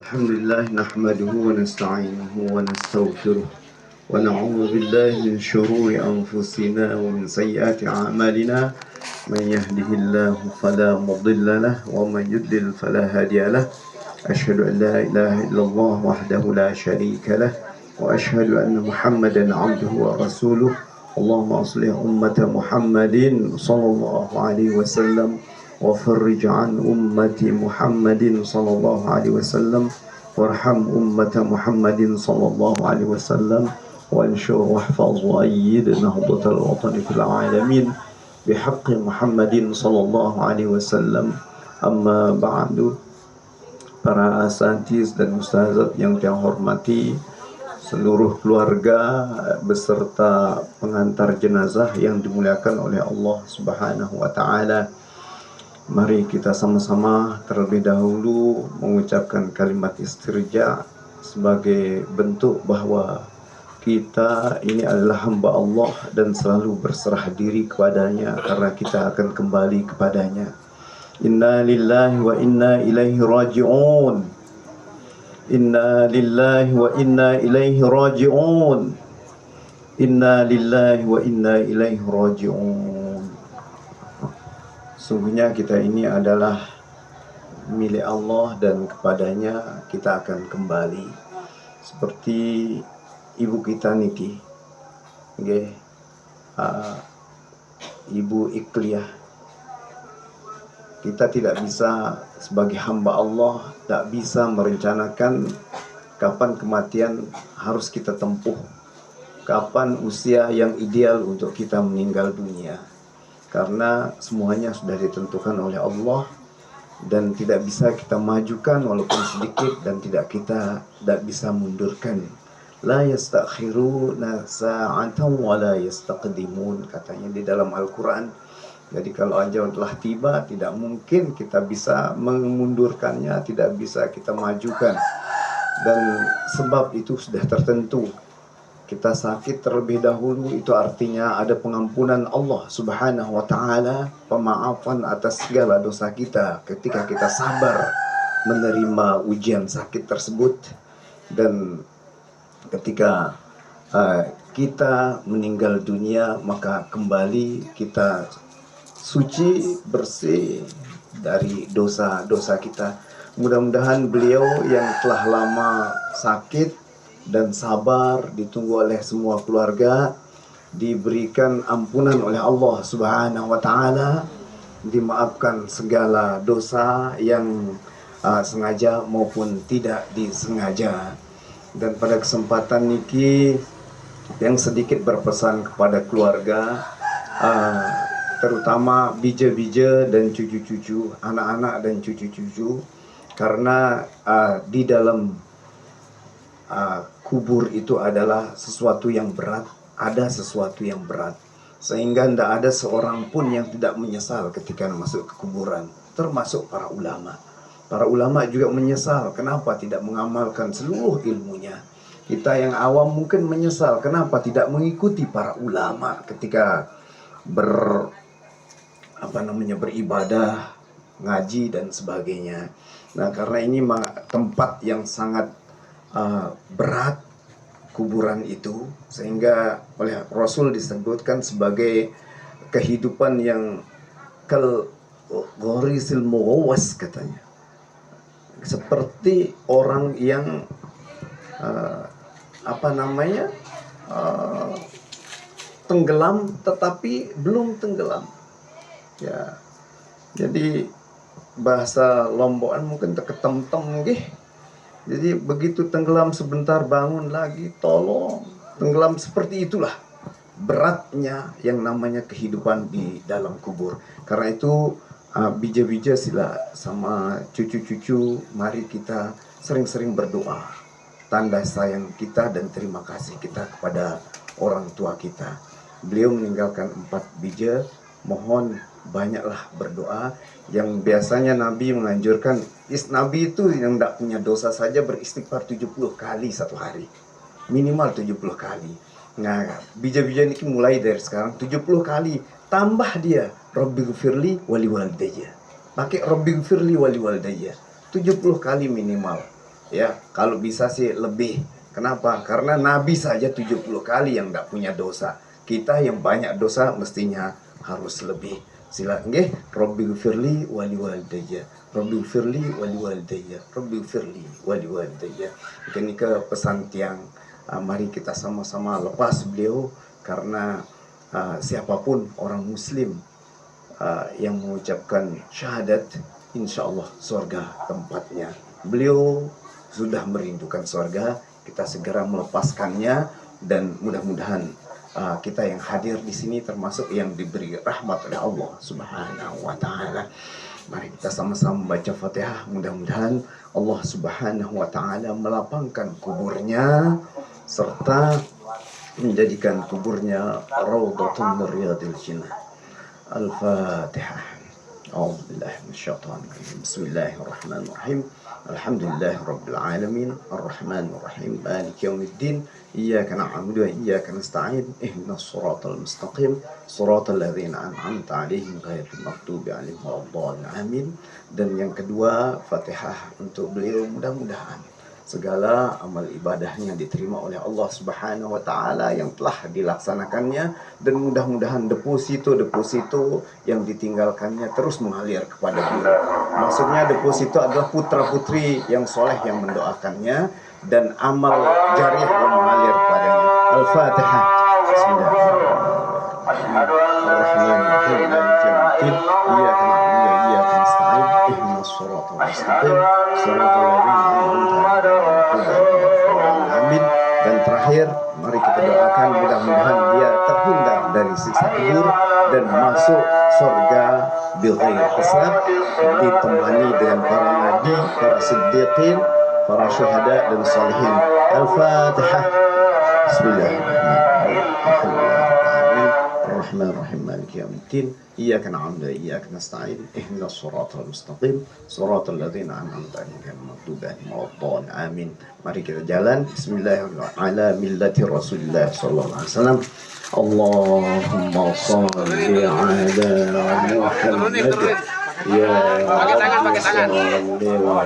الحمد لله نحمده ونستعينه ونستغفره ونعوذ بالله من شرور أنفسنا ومن سيئات أعمالنا من يهده الله فلا مضل له ومن يضلل فلا هادي له أشهد أن لا إله إلا الله وحده لا شريك له وأشهد أن محمدا عبده ورسوله اللهم أصلح أمة محمد صلى الله عليه وسلم وفرج عن أمة محمد صلى الله عليه وسلم وارحم أمة محمد صلى الله عليه وسلم وانشر واحفظ وأيد نهضة الوطن في العالمين بحق محمد صلى الله عليه وسلم. أما بعد, para asatiz dan ustazat yang saya hormati, seluruh keluarga beserta pengantar jenazah yang dimuliakan oleh Allah Subhanahu wa taala. Mari kita sama-sama terlebih dahulu mengucapkan kalimat istirja sebagai bentuk bahwa kita ini adalah hamba Allah dan selalu berserah diri kepadanya karena kita akan kembali kepadanya. Inna lillahi wa inna ilaihi raji'un. Inna lillahi wa inna ilaihi raji'un. Inna lillahi wa inna ilaihi raji'un. Sungguhnya kita ini adalah milik Allah dan kepadanya kita akan kembali. Seperti ibu kita niki, okay. Ibu Ikliyah. Kita tidak bisa sebagai hamba Allah, tak bisa merencanakan kapan kematian harus kita tempuh, kapan usia yang ideal untuk kita meninggal dunia. Karena semuanya sudah ditentukan oleh Allah dan tidak bisa kita majukan walaupun sedikit dan tidak bisa mundurkan. La yastakhiruna sa'atan wa la yastaqdimun, katanya di dalam Al-Quran. Jadi kalau ajal telah tiba, tidak mungkin kita bisa memundurkannya, tidak bisa kita majukan. Dan sebab itu sudah tertentu. Kita sakit terlebih dahulu, itu artinya ada pengampunan Allah Subhanahu wa taala, pemaafan atas segala dosa kita ketika kita sabar menerima ujian sakit tersebut. Dan ketika kita meninggal dunia, maka kembali kita suci, bersih dari dosa-dosa kita. Mudah-mudahan beliau yang telah lama sakit dan sabar ditunggu oleh semua keluarga diberikan ampunan oleh Allah Subhanahu wa taala, dimaafkan segala dosa yang sengaja maupun tidak disengaja. Dan pada kesempatan niki yang sedikit berpesan kepada keluarga, terutama bija-bija dan cucu-cucu, anak-anak dan cucu-cucu, karena di dalam kubur itu adalah sesuatu yang berat, ada sesuatu yang berat, sehingga tidak ada seorang pun yang tidak menyesal ketika masuk ke kuburan, termasuk para ulama. Para ulama juga menyesal kenapa tidak mengamalkan seluruh ilmunya. Kita yang awam mungkin menyesal kenapa tidak mengikuti para ulama ketika beribadah, ngaji dan sebagainya. Nah, karena ini tempat yang sangat berat kuburan itu, sehingga oleh Rasul disebutkan sebagai kehidupan yang kal ghorisil mughawwas, katanya, seperti orang yang tenggelam tetapi belum tenggelam ya. Jadi bahasa Lombokan mungkin terketem-tem nggih. Jadi begitu tenggelam sebentar bangun lagi, tolong. Tenggelam seperti itulah beratnya yang namanya kehidupan di dalam kubur. Karena itu bija-bija sila sama cucu-cucu, mari kita sering-sering berdoa, tanda sayang kita dan terima kasih kita kepada orang tua kita. Beliau meninggalkan 4 bija, mohon banyaklah berdoa. Yang biasanya Nabi menganjurkan, Nabi itu yang tidak punya dosa saja beristighfar 70 kali satu hari, minimal 70 kali. Nah, bija-bija ini mulai dari sekarang 70 kali, tambah dia Rabbighfirli wali walidayya, pakai Rabbighfirli wali walidayya 70 kali minimal. Ya, kalau bisa sih lebih. Kenapa? Karena Nabi saja 70 kali yang tidak punya dosa. Kita yang banyak dosa mestinya harus lebih. Sila nggih, Rabbil firli wali walidayya. Rabbil firli wali walidayya. Rabbil firli wali walidayya. Ini ke pesan tiang. Mari kita sama-sama lepas beliau, karena siapapun orang muslim yang mengucapkan syahadat, insya Allah surga tempatnya. Beliau sudah merindukan surga, kita segera melepaskannya, dan mudah-mudahan kita yang hadir di sini termasuk yang diberi rahmat oleh Allah Subhanahu wa taala. Mari kita sama-sama membaca Fatihah, mudah-mudahan Allah Subhanahu wa taala melapangkan kuburnya serta menjadikan kuburnya raudhatun min riyadil jannah. Al-Fatihah. A'udzu billahi minasyaitonir rajim. Bismillahirrahmanirrahim. Alhamdulillahi rabbil alamin, arrahmanir rahim, maliki yaumiddin. Iyyaka na'budu wa iyyaka nasta'in. Ihdinas shiratal mustaqim, shiratal ladzina an'amta 'alaihim ghairil maghdubi 'alaihim waladdallin. Amin. Dan yang kedua, Fatihah untuk beliau, mudah-mudahan segala amal ibadahnya diterima oleh Allah Subhanahu wa taala yang telah dilaksanakannya, dan mudah-mudahan deposito yang ditinggalkannya terus mengalir kepada beliau. Maksudnya deposito adalah putra-putri yang soleh yang mendoakannya dan amal jariah yang mengalir padanya. Al-Fatihah. Bismillahirrahmanirrahim. Iyyaka na'budu wa iyyaka nasta'in. Ihdinas shiratal mustaqim, shiratal ladzina an'amta 'alaihim. Amin. Dan terakhir, mari kita doakan mudah-mudahan dia terhindar dari siksa kubur dan masuk surga bighairi hisab, ditemani dengan para nabi, para siddiqin, para syuhada dan salihin. Al-Fatihah. Bismillahirrahmanirrahim. Ar-Rahmanir-Rahim, Maliki yaumiddin. Iyyaka na'budu wa iyyaka nasta'in. Ihdinas shiratal mustaqim, shiratal ladzina an'amta 'alaihim ghairil maghdubi 'alaihim waladdallin. Amin. Mari kita jalan. Bismillahirrahmanirrahim. Ala millati Rasulillah sallallahu alaihi wasallam. Allahumma shalli ala Muhammad. Ya Rabbi salli wa